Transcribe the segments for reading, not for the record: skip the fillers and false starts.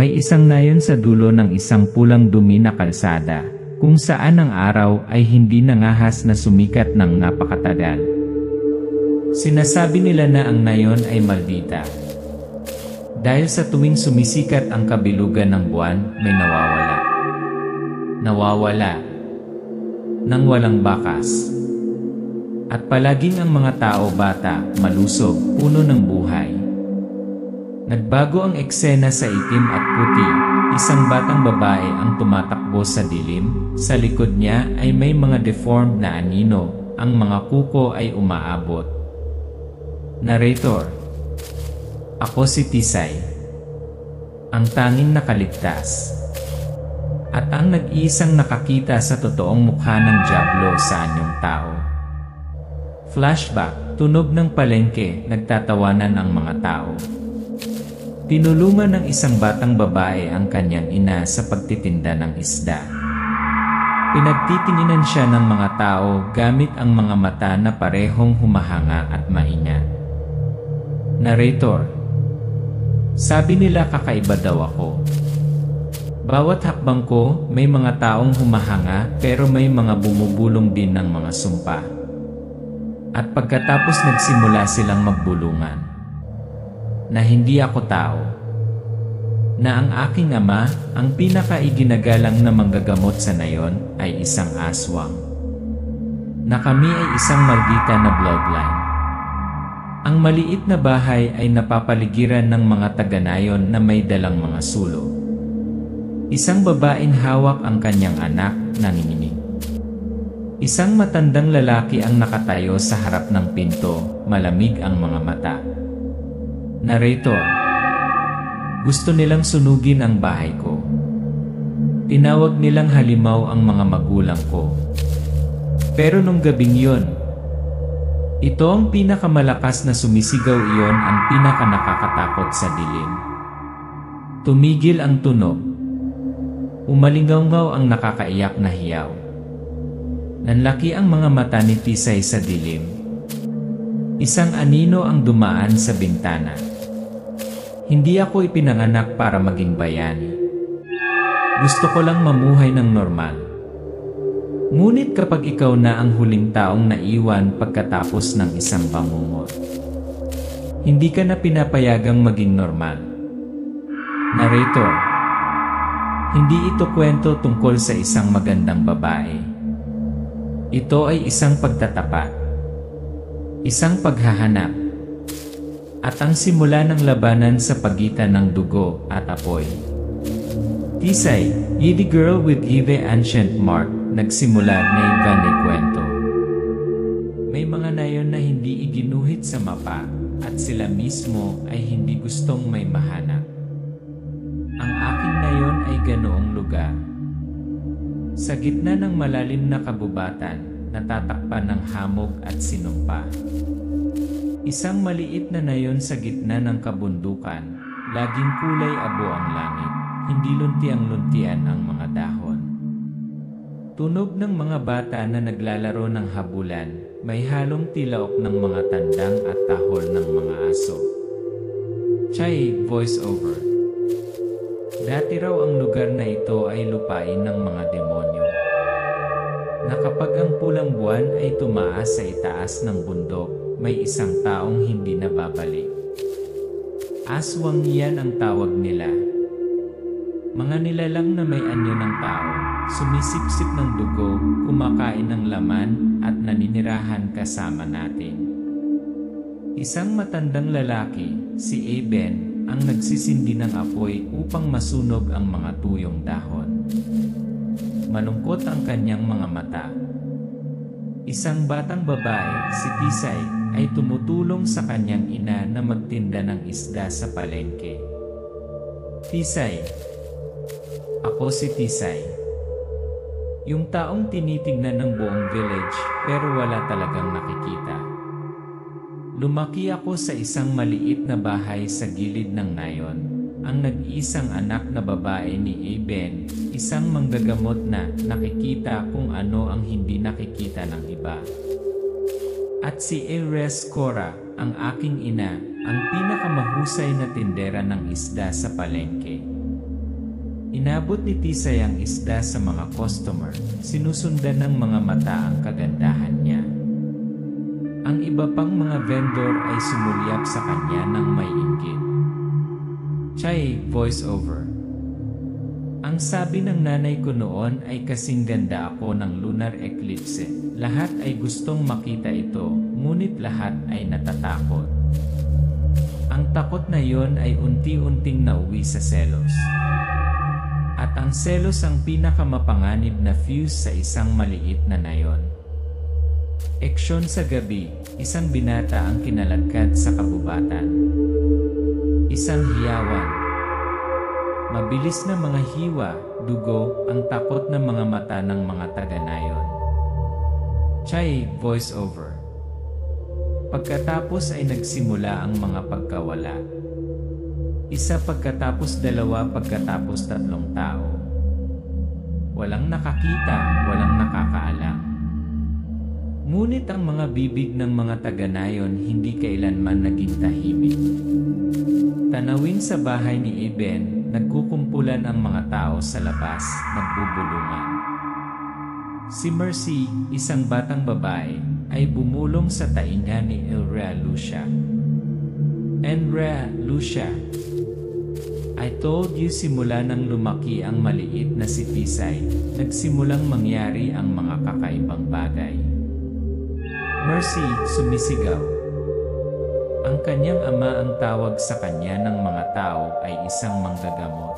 May isang nayon sa dulo ng isang pulang dumi na kalsada, kung saan ang araw ay hindi nangahas na sumikat ng napakatagal. Sinasabi nila na ang nayon ay maldita. Dahil sa tuwing sumisikat ang kabilugan ng buwan, may nawawala. Nawawala. Nang walang bakas. At palaging ang mga tao bata, malusog, puno ng buhay. Nagbago ang eksena sa itim at puti. Isang batang babae ang tumatakbo sa dilim. Sa likod niya ay may mga deformed na anino. Ang mga kuko ay umaabot. Narrator. Ako si Tisay. Ang tanging nakaligtas. At ang nag-iisang nakakita sa totoong mukha ng dyablo sa anyong tao. Flashback. Tunog ng palengke. Nagtatawanan ang mga tao. Tinulungan ng isang batang babae ang kanyang ina sa pagtitinda ng isda. Pinagtitinginan siya ng mga tao gamit ang mga mata na parehong humahanga at maingat. Narrator. Sabi nila kakaiba daw ako. Bawat hakbang ko, may mga taong humahanga pero may mga bumubulong din ng mga sumpa. At pagkatapos nagsimula silang magbulungan. Na hindi ako tao. Na ang aking ama, ang pinaka-iginagalang na manggagamot sa nayon, ay isang aswang. Na kami ay isang maldita na bloodline. Ang maliit na bahay ay napapaligiran ng mga taga-nayon na may dalang mga sulo. Isang babaeng hawak ang kanyang anak, nanginginig. Isang matandang lalaki ang nakatayo sa harap ng pinto, malamig ang mga mata. Narrator. Gusto nilang sunugin ang bahay ko. Tinawag nilang halimaw ang mga magulang ko. Pero nung gabing yon, ito ang pinakamalakas na sumisigaw, iyon ang pinakanakakatakot sa dilim. Tumigil ang tunog. Umalingaw ang nakakaiyak na hiyaw. Nanlaki ang mga mata ni Tisay sa dilim. Isang anino ang dumaan sa bintana. Hindi ako ipinanganak para maging bayani. Gusto ko lang mamuhay ng normal. Ngunit kapag ikaw na ang huling taong naiwan pagkatapos ng isang bangungot, hindi ka na pinapayagang maging normal. Narrator. Hindi ito kwento tungkol sa isang magandang babae. Ito ay isang pagtatapat. Isang paghahanap. At ang simula ng labanan sa pagitan ng dugo at apoy. Tisay, Yidi Girl with Give Ancient Mark, nagsimula na ikanay kwento. May mga nayon na hindi iginuhit sa mapa, at sila mismo ay hindi gustong may mahanap. Ang aking nayon ay ganoong lugar. Sa gitna ng malalim na kabubatan, natatakpan ng hamog at sinumpa. Isang maliit na nayon sa gitna ng kabundukan, laging kulay abo ang langit, hindi luntiang-luntian ang mga dahon. Tunog ng mga bata na naglalaro ng habulan, may halong tilaok ng mga tandang at tahol ng mga aso. Chay, voice over. Dati raw ang lugar na ito ay lupain ng mga demonyo. Na kapag ang pulang buwan ay tumaas sa itaas ng bundok, may isang taong hindi nababalik. Aswang iyan ang tawag nila. Mga nilalang na may anyo ng tao, sumisipsip ng dugo, kumakain ng laman, at naninirahan kasama natin. Isang matandang lalaki, si Eben, ang nagsisindi ng apoy upang masunog ang mga tuyong dahon. Malungkot ang kanyang mga mata. Isang batang babae, si Tisay, ay tumutulong sa kanyang ina na magtinda ng isda sa palengke. Tisay. Ako si Tisay. Yung taong tinitingnan ng buong village pero wala talagang nakikita. Lumaki ako sa isang maliit na bahay sa gilid ng nayon. Ang nag-iisang anak na babae ni Eben, isang manggagamot na nakikita kung ano ang hindi nakikita ng iba. At si Eres Cora, ang aking ina, ang pinakamahusay na tindera ng isda sa palengke. Inabot ni Tisay ang isda sa mga customer, sinusundan ng mga mata ang kagandahan niya. Ang iba pang mga vendor ay sumulyap sa kanya ng may inggit. Chay, voice-over. Ang sabi ng nanay ko noon ay kasing ganda ako ng lunar eclipse. Lahat ay gustong makita ito, ngunit lahat ay natatakot. Ang takot na yon ay unti-unting nauwi sa selos. At ang selos ang pinakamapanganib na fuse sa isang maliit na nayon. Eksyon sa gabi, isang binata ang kinalagkad sa kabubatan. Isang hiyawan. Mabilis na mga hiwa, dugo, ang takot ng mga mata ng mga taga-nayon. Chay, voice-over. Pagkatapos ay nagsimula ang mga pagkawala. Isa pagkatapos dalawa pagkatapos tatlong tao. Walang nakakita, walang nakakaalam. Ngunit ang mga bibig ng mga taga-nayon hindi kailanman naging tahimik. Tanawin sa bahay ni Eben, nagkukumpulan ang mga tao sa labas, nagbubulungan. Si Mercy, isang batang babae, ay bumulong sa tainga ni Enrea Lucia. Enrea Lucia, I told you simula nang lumaki ang maliit na si Tisay, nagsimulang mangyari ang mga kakaibang bagay. Mercy, sumisigaw. Ang kanyang ama ang tawag sa kanya ng mga tao ay isang manggagamot.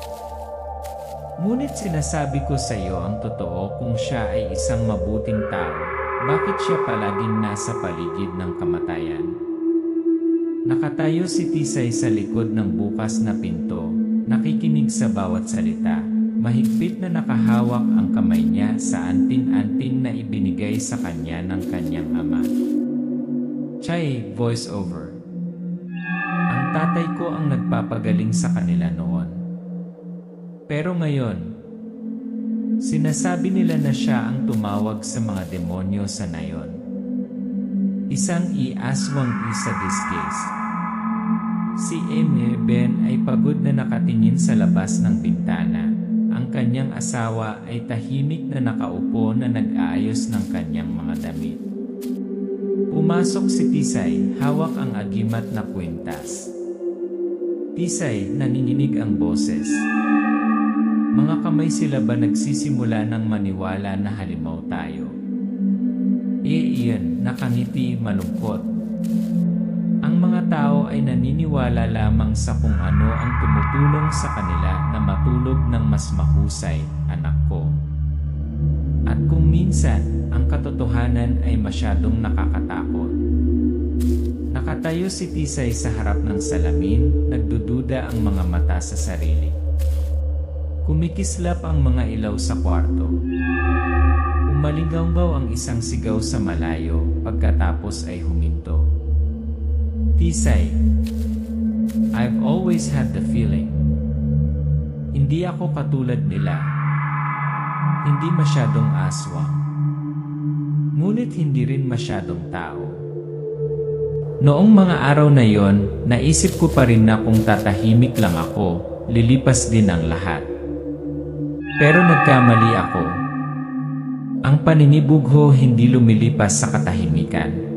Ngunit sinasabi ko sa iyo ang totoo, kung siya ay isang mabuting tao, bakit siya palaging nasa paligid ng kamatayan? Nakatayo si Tisay sa likod ng bukas na pinto, nakikinig sa bawat salita. Mahigpit na nakahawak ang kamay niya sa anting-anting na ibinigay sa kanya ng kanyang ama. Chay, voice-over. Ang tatay ko ang nagpapagaling sa kanila noon. Pero ngayon, sinasabi nila na siya ang tumawag sa mga demonyo sa nayon. Isang iaswang isa this case. Si Eben ay pagod na nakatingin sa labas ng bintana. Ang kanyang asawa ay tahimik na nakaupo na nag-aayos ng kanyang mga damit. Pumasok si Tisay, hawak ang agimat na kwintas. Tisay, nanginginig ang boses. Mga kamay sila ba nagsisimula ng maniwala na halimaw tayo? Iyan, nakangiti, malungkot. Ang mga tao ay naniniwala lamang sa kung ano ang tumutulong sa kanila na matulog ng mas mahusay, anak ko. At kung minsan, ang katotohanan ay masyadong nakakatakot. Nakatayo si Tisay sa harap ng salamin, nagdududa ang mga mata sa sarili. Kumikislap ang mga ilaw sa kwarto. Umalingaw ang isang sigaw sa malayo, pagkatapos ay huminto. Tisay, I've always had the feeling. Hindi ako katulad nila. Hindi masyadong aswang. Ngunit hindi rin masyadong tao. Noong mga araw na yon, naisip ko pa rin na kung tatahimik lang ako, lilipas din ang lahat. Pero nagkamali ako. Ang paninibugho hindi lumilipas sa katahimikan.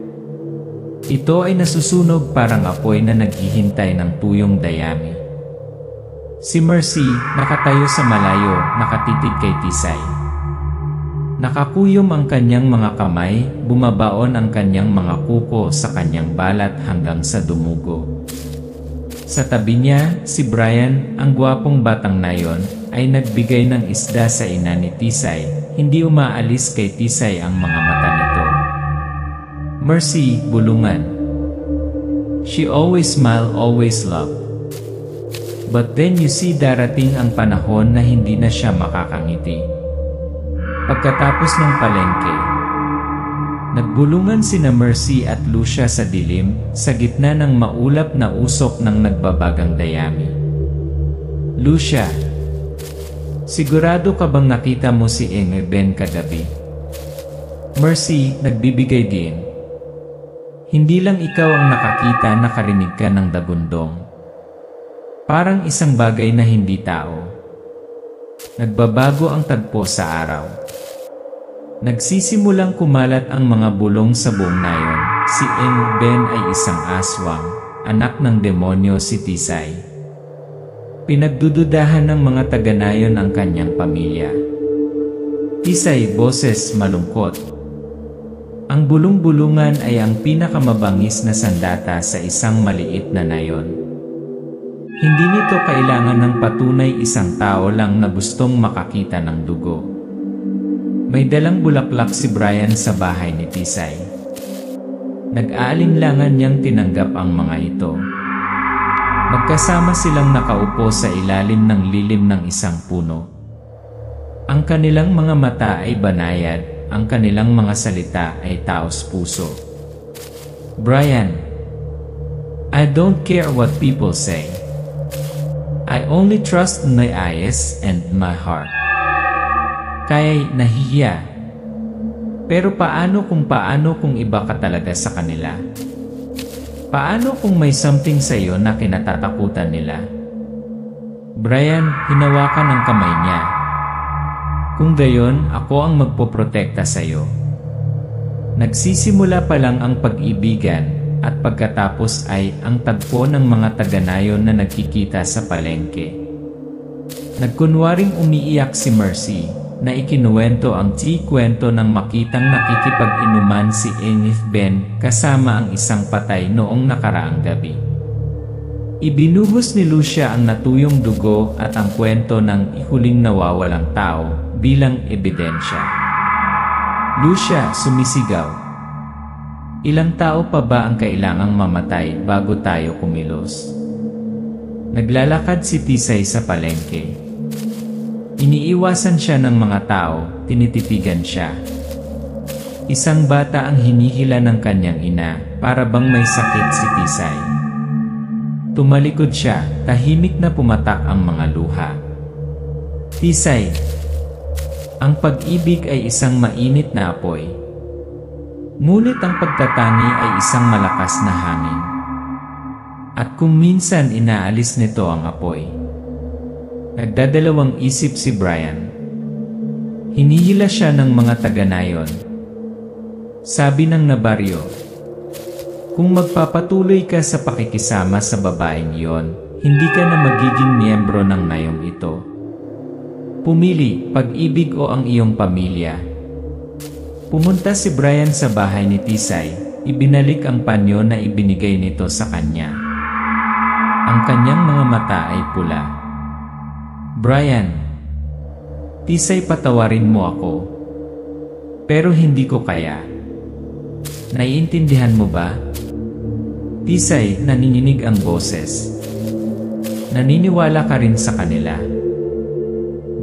Ito ay nasusunog parang apoy na naghihintay ng tuyong dayami. Si Mercy, nakatayo sa malayo, nakatitig kay Tisay. Nakakuyom ang kanyang mga kamay, bumabaon ang kanyang mga kuko sa kanyang balat hanggang sa dumugo. Sa tabi niya, si Brian, ang gwapong batang nayon, ay nagbigay ng isda sa ina ni Tisay. Hindi umaalis kay Tisay ang mga mata nito. Mercy, bulungan. She always smile, always love. But then you see darating ang panahon na hindi na siya makakangiti. Pagkatapos ng palengke, nagbulungan sina Mercy at Lucia sa dilim, sa gitna ng maulap na usok ng nagbabagang dayami. Lucia, sigurado ka bang nakita mo si Eben kagabi? Mercy, nagbibigay din. Hindi lang ikaw ang nakakita, nakarinig ka ng dagundong. Parang isang bagay na hindi tao. Nagbabago ang tagpo sa araw. Nagsisimulang kumalat ang mga bulong sa buong nayon. Si Ben ay isang aswang, anak ng demonyo si Tisay. Pinagdududahan ng mga taga-nayon ang kanyang pamilya. Tisay, boses malungkot. Ang bulong-bulungan ay ang pinakamabangis na sandata sa isang maliit na nayon. Hindi nito kailangan ng patunay, isang tao lang na gustong makakita ng dugo. May dalang bulaklak si Brian sa bahay ni Tisay. Nag-aalinlangan niyang tinanggap ang mga ito. Magkasama silang nakaupo sa ilalim ng lilim ng isang puno. Ang kanilang mga mata ay banayad, ang kanilang mga salita ay taos puso. Brian, I don't care what people say. I only trust my eyes and my heart. Kaya'y nahihiya. Pero paano kung iba ka talaga sa kanila? Paano kung may something sa iyo na kinatatakutan nila? Brian, hinawakan ang kamay niya. Kung gayon, ako ang magpoprotekta sa iyo. Nagsisimula pa lang ang pag-ibigan at pagkatapos ay ang tagpo ng mga taga-nayon na nagkikita sa palengke. Nagkunwaring umiiyak si Mercy na ikinuwento ang kwento ng makitang nakikipag-inuman si Ben kasama ang isang patay noong nakaraang gabi. Ibinuhos ni Lucia ang natuyong dugo at ang kwento ng huling nawawalang tao bilang ebidensya. Lucia, sumisigaw. Ilang tao pa ba ang kailangang mamatay bago tayo kumilos? Naglalakad si Tisay sa palengke. Iniiwasan siya ng mga tao, tinititigan siya. Isang bata ang hinihila ng kanyang ina, para bang may sakit si Tisay. Tumalikod siya, tahimik na pumatak ang mga luha. Tisay, ang pag-ibig ay isang mainit na apoy. Ngunit ang pagtatangi ay isang malakas na hangin. At kung minsan inaalis nito ang apoy. Nagdadalawang isip si Brian. Hinihila siya ng mga taga-nayon. Sabi ng nabaryo, kung magpapatuloy ka sa pakikisama sa babaeng iyon, hindi ka na magiging miyembro ng nayong ito. Pumili, pag-ibig o ang iyong pamilya. Pumunta si Brian sa bahay ni Tisay, ibinalik ang panyo na ibinigay nito sa kanya. Ang kanyang mga mata ay pula. Brian, Tisay, patawarin mo ako. Pero hindi ko kaya. Naiintindihan mo ba? Tisay, nanininig ang boses. Naniniwala ka rin sa kanila.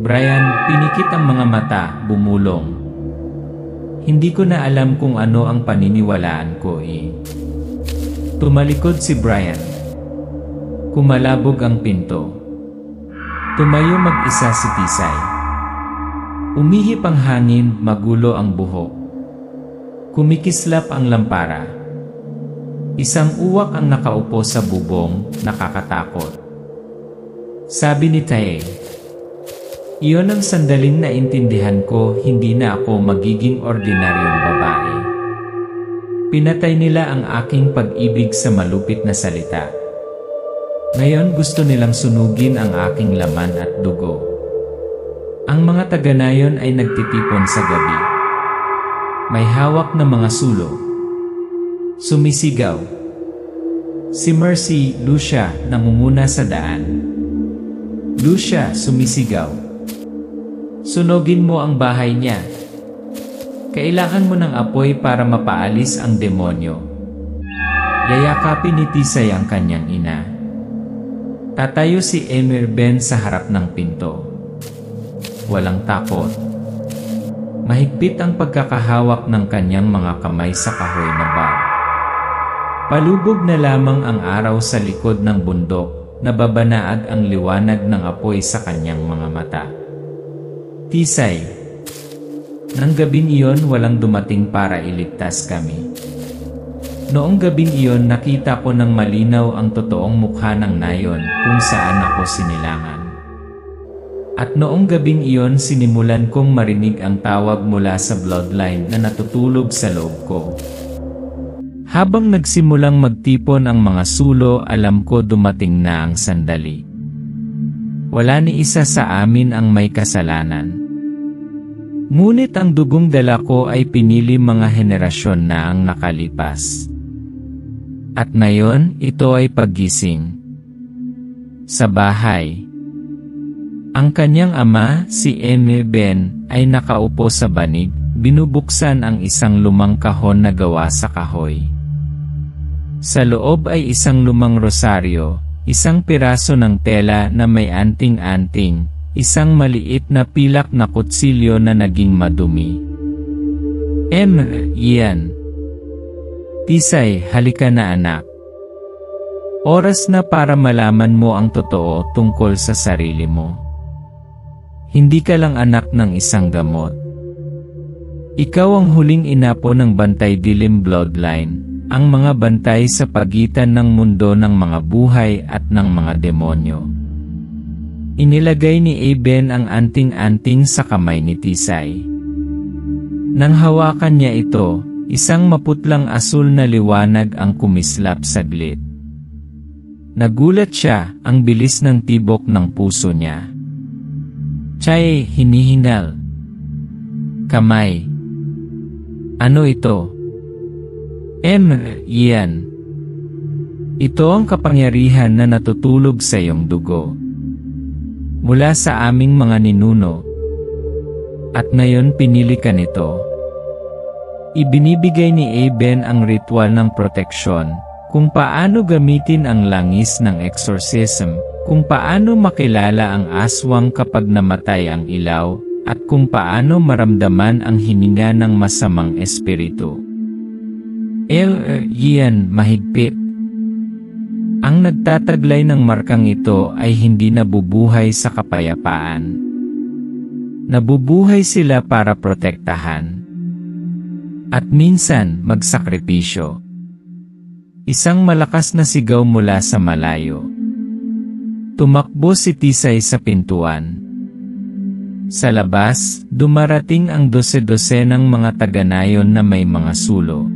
Brian, pinikit ang mga mata, bumulong. Hindi ko na alam kung ano ang paniniwalaan ko Tumalikod si Brian. Kumalabog ang pinto. Tumayo mag-isa si Tisay. Umihip ang hangin, magulo ang buhok. Kumikislap ang lampara. Isang uwak ang nakaupo sa bubong, nakakatakot. Sabi ni Tae, iyon ang sandaling naintindihan ko, hindi na ako magiging ordinaryong babae. Pinatay nila ang aking pag-ibig sa malupit na salita. Ngayon gusto nilang sunugin ang aking laman at dugo. Ang mga taga-nayon ay nagtitipon sa gabi. May hawak na mga sulo. Sumisigaw. Si Mercy, Lucia, nangunguna sa daan. Lucia, sumisigaw. Sunugin mo ang bahay niya. Kailangan mo ng apoy para mapaalis ang demonyo. Yayakapin ni Tisay ang kanyang ina. Tatayo si Ben sa harap ng pinto. Walang takot. Mahigpit ang pagkakahawak ng kanyang mga kamay sa kahoy na bar. Palubog na lamang ang araw sa likod ng bundok, nababanaag ang liwanag ng apoy sa kanyang mga mata. Tisay, nang gabing iyon walang dumating para iligtas kami. Noong gabing iyon nakita ko ng malinaw ang totoong mukha ng nayon kung saan ako sinilangan. At noong gabing iyon sinimulan kong marinig ang tawag mula sa bloodline na natutulog sa loob ko. Habang nagsimulang magtipon ang mga sulo, alam ko dumating na ang sandali. Wala ni isa sa amin ang may kasalanan. Ngunit ang dugong dala ko ay pinili mga henerasyon na ang nakalipas. At ngayon, ito ay paggising. Sa bahay. Ang kanyang ama, si Emil Ben, ay nakaupo sa banig, binubuksan ang isang lumang kahon na gawa sa kahoy. Sa loob ay isang lumang rosaryo, isang piraso ng tela na may anting-anting, isang maliit na pilak na kutsilyo na naging madumi. Ian. Tisay, halika na anak. Oras na para malaman mo ang totoo tungkol sa sarili mo. Hindi ka lang anak ng isang gamot. Ikaw ang huling inapo ng bantay dilim bloodline, ang mga bantay sa pagitan ng mundo ng mga buhay at ng mga demonyo. Inilagay ni Eben ang anting-anting sa kamay ni Tisay. Nang hawakan niya ito, isang maputlang asul na liwanag ang kumislap saglit. Nagulat siya, ang bilis ng tibok ng puso niya. Chay, hinihingal. Kamay. Ano ito? Ian. Ito ang kapangyarihan na natutulog sa iyong dugo. Mula sa aming mga ninuno. At ngayon pinili ka nito. Ibinibigay ni Eben ang ritual ng proteksyon, kung paano gamitin ang langis ng exorcism, kung paano makilala ang aswang kapag namatay ang ilaw, at kung paano maramdaman ang hininga ng masamang espiritu. Ian, mahigpit. Ang nagtataglay ng markang ito ay hindi nabubuhay sa kapayapaan. Nabubuhay sila para protektahan. At minsan, magsakripisyo. Isang malakas na sigaw mula sa malayo. Tumakbo si Tisay sa pintuan. Sa labas, dumarating ang 12 ng mga taga-nayon na may mga sulo.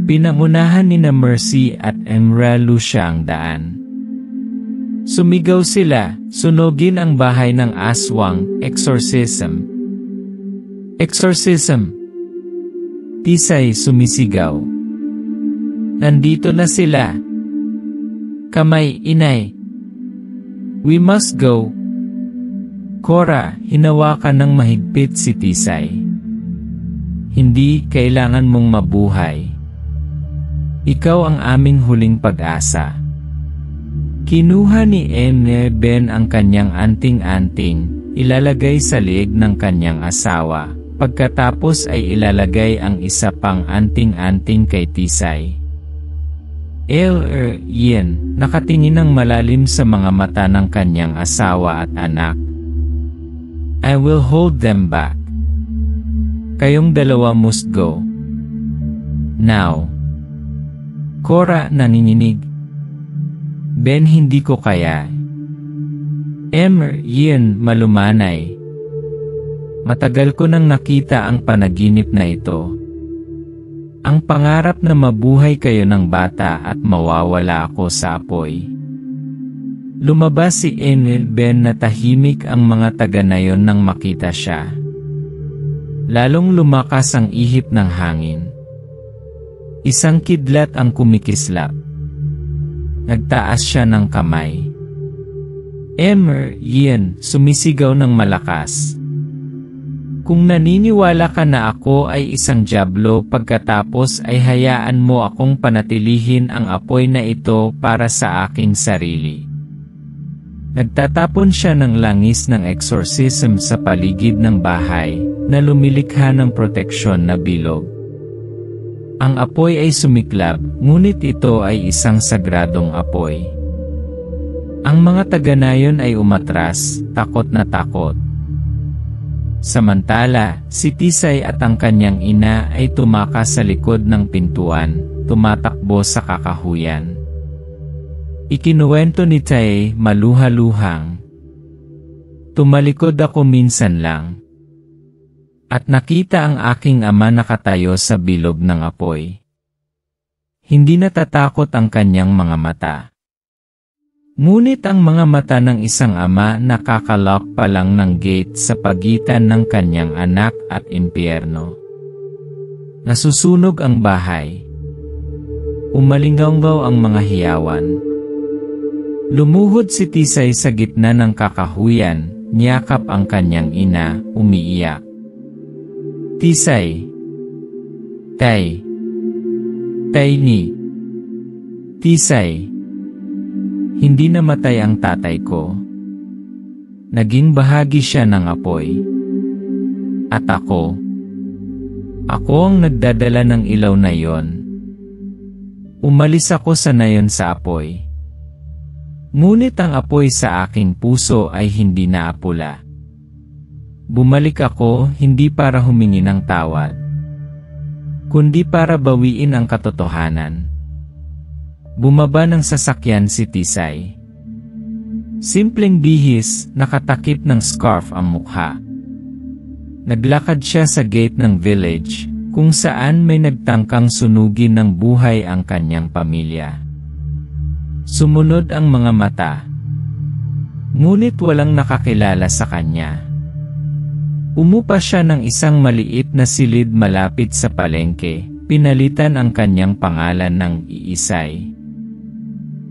Pinangunahan ni na Mercy at Emra Lucia ang daan. Sumigaw sila, sunugin ang bahay ng aswang, exorcism. Exorcism! Tisay sumisigaw. Nandito na sila. Kamay, inay. We must go. Cora, hinawakan ng mahigpit si Tisay. Hindi kailangan mong mabuhay. Ikaw ang aming huling pag-asa. Kinuha ni Ben ang kanyang anting-anting, ilalagay sa liig ng kanyang asawa, pagkatapos ay ilalagay ang isa pang anting-anting kay Tisay. Ian, nakatingin ng malalim sa mga mata ng kanyang asawa at anak. I will hold them back. Kayong dalawa must go. Now. Cora, nanininig. Ben, hindi ko kaya. Ian, malumanay. Matagal ko nang nakita ang panaginip na ito. Ang pangarap na mabuhay kayo ng bata at mawawala ako sa apoy. Lumabas si Ben na tahimik ang mga taga-nayon nang makita siya. Lalong lumakas ang ihip ng hangin. Isang kidlat ang kumikislap. Nagtaas siya ng kamay. Ian, sumisigaw ng malakas. Kung naniniwala ka na ako ay isang dyablo, pagkatapos ay hayaan mo akong panatilihin ang apoy na ito para sa aking sarili. Nagtatapon siya ng langis ng exorcism sa paligid ng bahay, na lumilikha ng proteksyon na bilog. Ang apoy ay sumiklab, ngunit ito ay isang sagradong apoy. Ang mga taga-nayon ay umatras, takot na takot. Samantala, si Tisay at ang kanyang ina ay tumakas sa likod ng pintuan, tumatakbo sa kakahuyan. Ikinuwento ni Tay, maluha-luhang. Tumalikod ako minsan lang. At nakita ang aking ama nakatayo sa bilog ng apoy. Hindi natatakot ang kanyang mga mata. Ngunit ang mga mata ng isang ama nakakalock pa lang ng gate sa pagitan ng kanyang anak at impyerno. Nasusunog ang bahay. Umalinggaw ang mga hiyawan. Lumuhod si Tisay sa gitna ng kakahuyan, niyakap ang kanyang ina, umiiyak. Tisay. Tay. Tay. Tisay. Hindi namatay ang tatay ko. Naging bahagi siya ng apoy. At ako ang nagdadala ng ilaw na yon. Umalis ako sa nayon sa apoy. Ngunit ang apoy sa aking puso ay hindi naapula. Bumalik ako hindi para humingi ng tawad, kundi para bawiin ang katotohanan. Bumaba ng sasakyan si Tisay. Simpleng bihis, nakatakip ng scarf ang mukha. Naglakad siya sa gate ng village, kung saan may nagtangkang sunugin ng buhay ang kanyang pamilya. Sumunod ang mga mata. Ngunit walang nakakilala sa kanya. Umupa siya ng isang maliit na silid malapit sa palengke, pinalitan ang kanyang pangalan ng Iisay.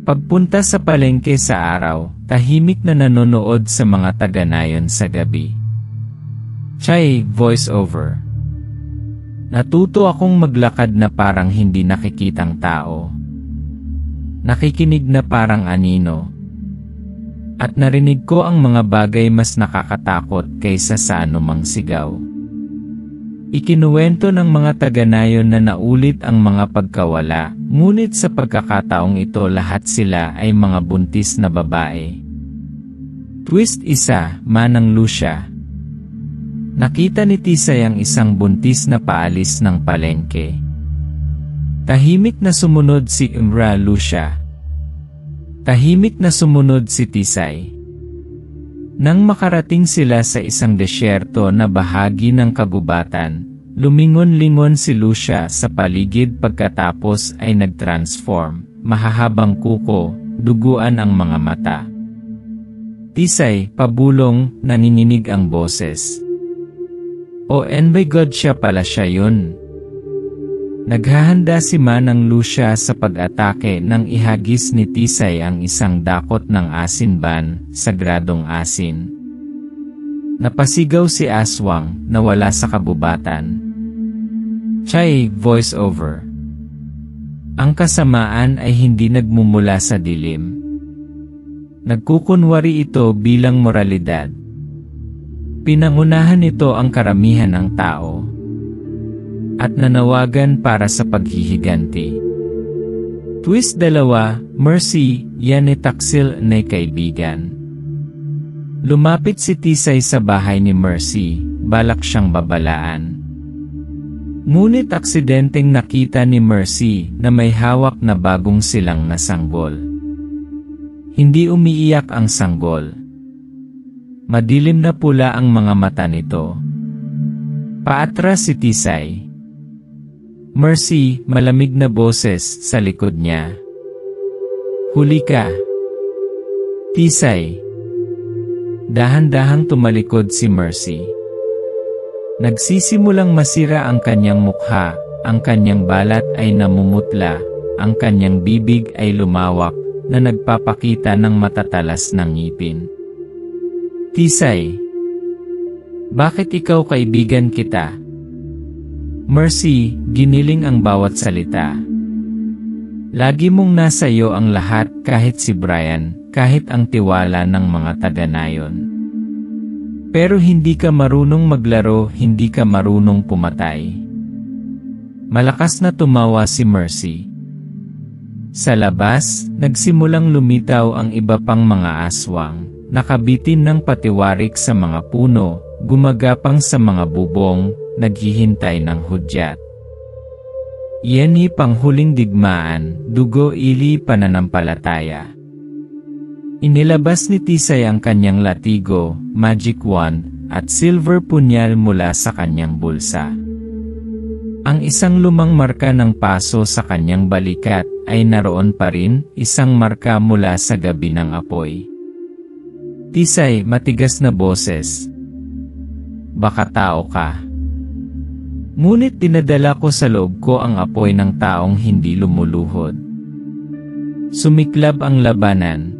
Pagpunta sa palengke sa araw, tahimik na nanonood sa mga taga-nayon sa gabi. Chay, voice over. Natuto akong maglakad na parang hindi nakikitang tao. Nakikinig na parang anino. At narinig ko ang mga bagay mas nakakatakot kaysa sa anumang sigaw. Ikinuwento ng mga taga-nayon na naulit ang mga pagkawala, ngunit sa pagkakataong ito lahat sila ay mga buntis na babae. Twist isa, Manang Lucia. Nakita ni Tisay ang isang buntis na paalis ng palengke. Tahimik na sumunod si Imra Lucia. Tahimik na sumunod si Tisay. Nang makarating sila sa isang desyerto na bahagi ng kagubatan, lumingon-lingon si Lucia sa paligid pagkatapos ay nag-transform, mahahabang kuko, duguan ang mga mata. Tisay, pabulong, nanininig ang boses. Oh my God, siya pala siya yun. Naghahanda si Manang Lucia sa pag-atake nang ihagis ni Tisay ang isang dakot ng asinban, sagradong asin. Napasigaw si Aswang, nawala sa kabubatan. Chay, voice over. Ang kasamaan ay hindi nagmumula sa dilim. Nagkukunwari ito bilang moralidad. Pinangunahan nito ang karamihan ng tao. At nanawagan para sa paghihiganti. Twist 2, Mercy, yan ni taksil na kaibigan. Lumapit si Tisay sa bahay ni Mercy, balak siyang babalaan. Ngunit aksidenteng nakita ni Mercy na may hawak na bagong silang na sanggol. Hindi umiiyak ang sanggol. Madilim na pula ang mga mata nito. Paatras si Tisay. Mercy, malamig na boses sa likod niya. Huli ka. Tisay. Dahan-dahang tumalikod si Mercy. Nagsisimulang masira ang kanyang mukha, ang kanyang balat ay namumutla, ang kanyang bibig ay lumawak, na nagpapakita ng matatalas ng ngipin. Tisay. Bakit ikaw kaibigan kita? Mercy, giniling ang bawat salita. Lagi mong nasa iyo ang lahat kahit si Brian, kahit ang tiwala ng mga taga-nayon. Pero hindi ka marunong maglaro, hindi ka marunong pumatay. Malakas na tumawa si Mercy. Sa labas, nagsimulang lumitaw ang iba pang mga aswang, nakabitin ng patiwarik sa mga puno, gumagapang sa mga bubong, naghihintay ng hudyat. Iyan panghuling digmaan, dugo ili pananampalataya. Inilabas ni Tisay ang kanyang latigo, magic wand, at silver punyal mula sa kanyang bulsa. Ang isang lumang marka ng paso sa kanyang balikat ay naroon pa rin, isang marka mula sa gabi ng apoy. Tisay, matigas na boses. Baka tao ka. Ngunit dinadala ko sa loob ko ang apoy ng taong hindi lumuluhod. Sumiklab ang labanan.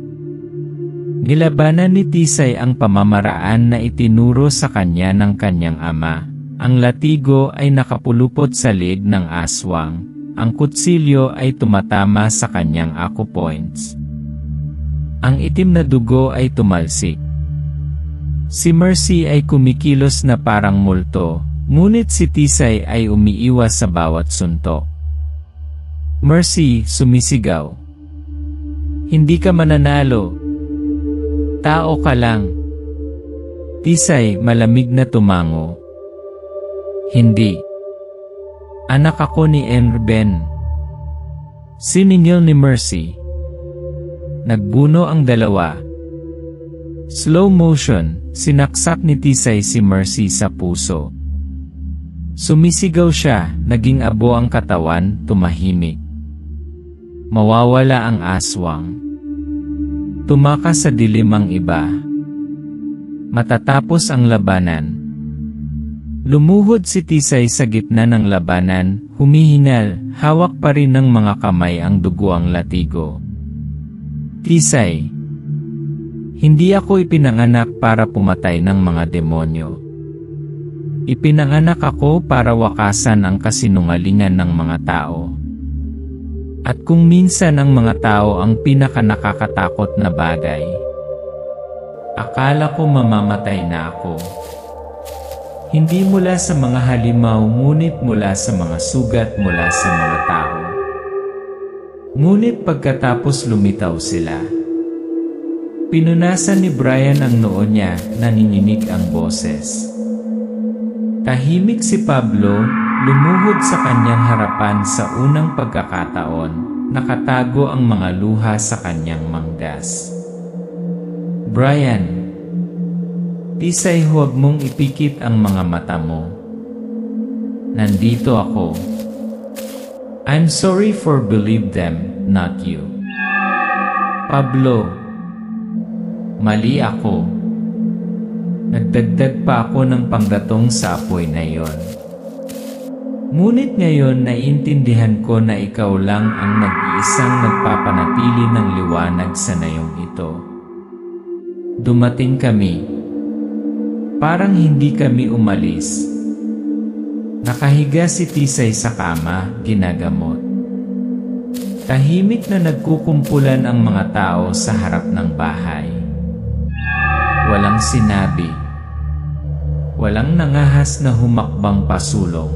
Nilabanan ni Tisay ang pamamaraan na itinuro sa kanya ng kanyang ama. Ang latigo ay nakapulupot sa leg ng aswang. Ang kutsilyo ay tumatama sa kanyang acupoints. Ang itim na dugo ay tumalsik. Si Mercy ay kumikilos na parang multo, ngunit si Tisay ay umiiwas sa bawat suntok. Mercy, sumisigaw. Hindi ka mananalo. Tao ka lang. Tisay, malamig na tumango. Hindi. Anak ako ni Enrben. Siningil ni Mercy. Nagbuno ang dalawa. Slow motion, sinaksak ni Tisay si Mercy sa puso. Sumisigaw siya, naging abo ang katawan, tumahimik. Mawawala ang aswang. Tumakas sa dilim ang iba. Matatapos ang labanan. Lumuhod si Tisay sa gitna ng labanan, humihinal, hawak pa rin ng mga kamay ang dugo ang latigo. Tisay, hindi ako ipinanganak para pumatay ng mga demonyo. Ipinanganak ako para wakasan ang kasinungalingan ng mga tao. At kung minsan ang mga tao ang pinakanakakatakot na bagay, akala ko mamamatay na ako. Hindi mula sa mga halimaw, ngunit mula sa mga sugat mula sa mga tao. Ngunit pagkatapos lumitaw sila, pinunasan ni Brian ang noo niya, nanginginig ang boses. Tahimik si Pablo, lumuhod sa kanyang harapan sa unang pagkakataon, nakatago ang mga luha sa kanyang manggas. Brian, Tisay, huwag mong ipikit ang mga mata mo. Nandito ako. I'm sorry for believe them, not you. Pablo, mali ako. Nagdagdag pa ako ng panggatong sa apoy na iyon. Ngunit ngayon naiintindihan ko na ikaw lang ang nag-iisang nagpapanatili ng liwanag sa nayong ito. Dumating kami. Parang hindi kami umalis. Nakahiga si Tisay sa kama, ginagamot. Tahimik na nagkukumpulan ang mga tao sa harap ng bahay. Walang sinabi. Walang nangahas na humakbang pasulong.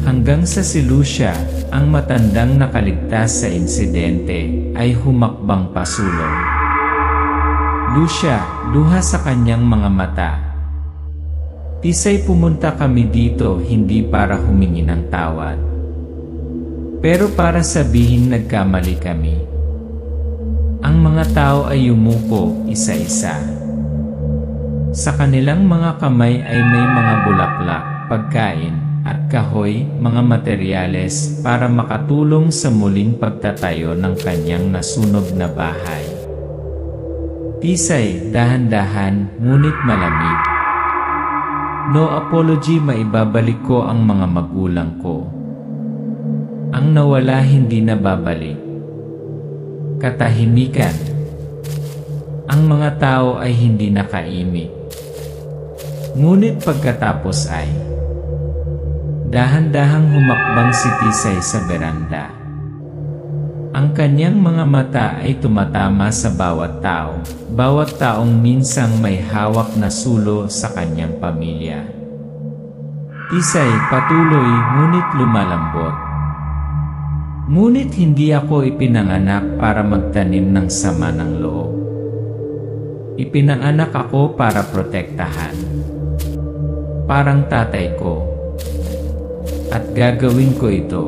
Hanggang sa si Lucia, ang matandang nakaligtas sa insidente, ay humakbang pasulong. Lucia, luha sa kanyang mga mata. Tisay, pumunta kami dito hindi para humingi ng tawad, pero para sabihin nagkamali kami. Ang mga tao ay yumuko isa-isa. Sa kanilang mga kamay ay may mga bulaklak, pagkain, at kahoy, mga materyales para makatulong sa muling pagtatayo ng kanyang nasunog na bahay. Tisay, dahan-dahan, ngunit malamig. No apology, maibabalik ko ang mga magulang ko. Ang nawala hindi nababalik. Katahimikan. Ang mga tao ay hindi nakaimik. Ngunit pagkatapos ay dahan-dahang humakbang si Tisay sa beranda. Ang kanyang mga mata ay tumatama sa bawat taong minsang may hawak na sulo sa kanyang pamilya. Tisay, patuloy ngunit lumalambot. Ngunit hindi ako ipinanganak para magtanim ng sama ng loob. Ipinanganak ako para protektahan. Parang tatay ko. At gagawin ko ito.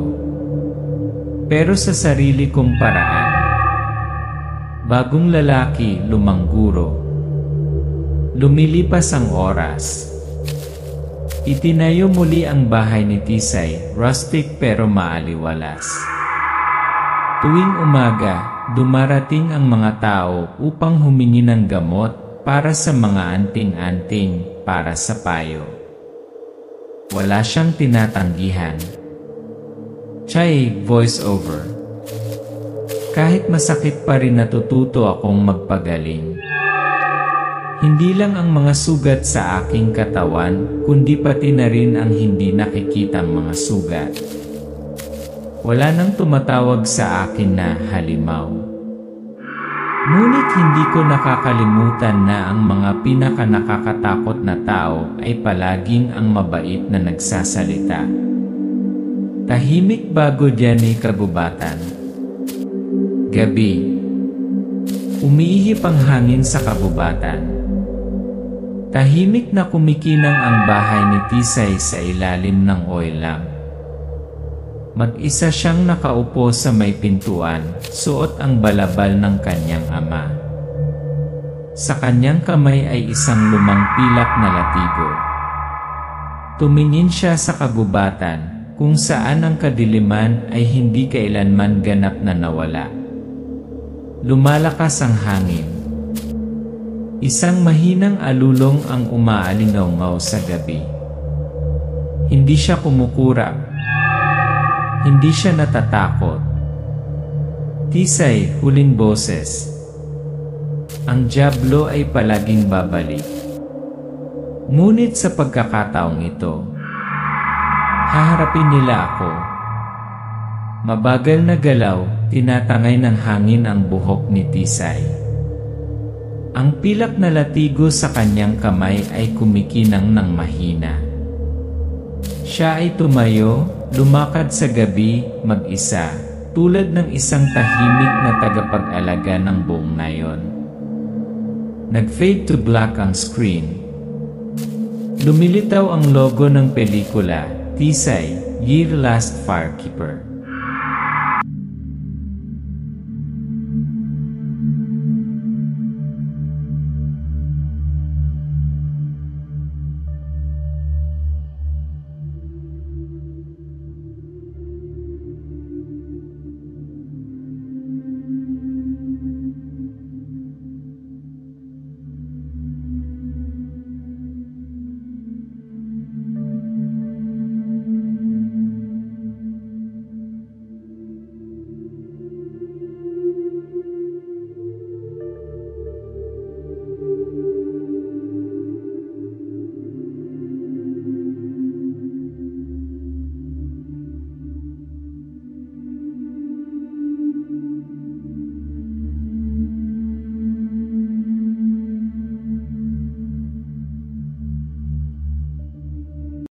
Pero sa sarili kong paraan. Bagong lalaki, lumang guro. Lumilipas ang oras. Itinayo muli ang bahay ni Tisay, rustic pero maaliwalas. Tuwing umaga, dumarating ang mga tao upang humingi ng gamot para sa mga anting-anting, para sa payo. Wala siyang tinatanggihan. Chay, voice over. Kahit masakit pa rin natututo akong magpagaling. Hindi lang ang mga sugat sa aking katawan, kundi pati na rin ang hindi nakikitang mga sugat. Wala nang tumatawag sa akin na halimaw. Ngunit hindi ko nakakalimutan na ang mga pinakanakakatakot na tao ay palaging ang mabait na nagsasalita. Tahimik bago diyan ay kagubatan. Gabi. Umiihip ang hangin sa kabubatan. Tahimik na kumikinang ang bahay ni Tisay sa ilalim ng oil lamp. Mag-isa siyang nakaupo sa may pintuan, suot ang balabal ng kanyang ama. Sa kanyang kamay ay isang lumang pilak na latigo. Tumingin siya sa kagubatan, kung saan ang kadiliman ay hindi kailanman ganap na nawala. Lumalakas ang hangin. Isang mahinang alulong ang umaalingaw sa gabi. Hindi siya kumukurap. Hindi siya natatakot. Tisay, huling boses. Ang dyablo ay palaging babalik. Ngunit sa pagkakataong ito, haharapin nila ako. Mabagal na galaw, tinatangay ng hangin ang buhok ni Tisay. Ang pilak na latigo sa kanyang kamay ay kumikinang ng mahina. Siya ay tumayo, lumakad sa gabi, mag-isa, tulad ng isang tahimik na tagapag-alaga ng buong nayon. Nag-fade to black ang screen. Lumilitaw ang logo ng pelikula, Tisay, Year Last Firekeeper.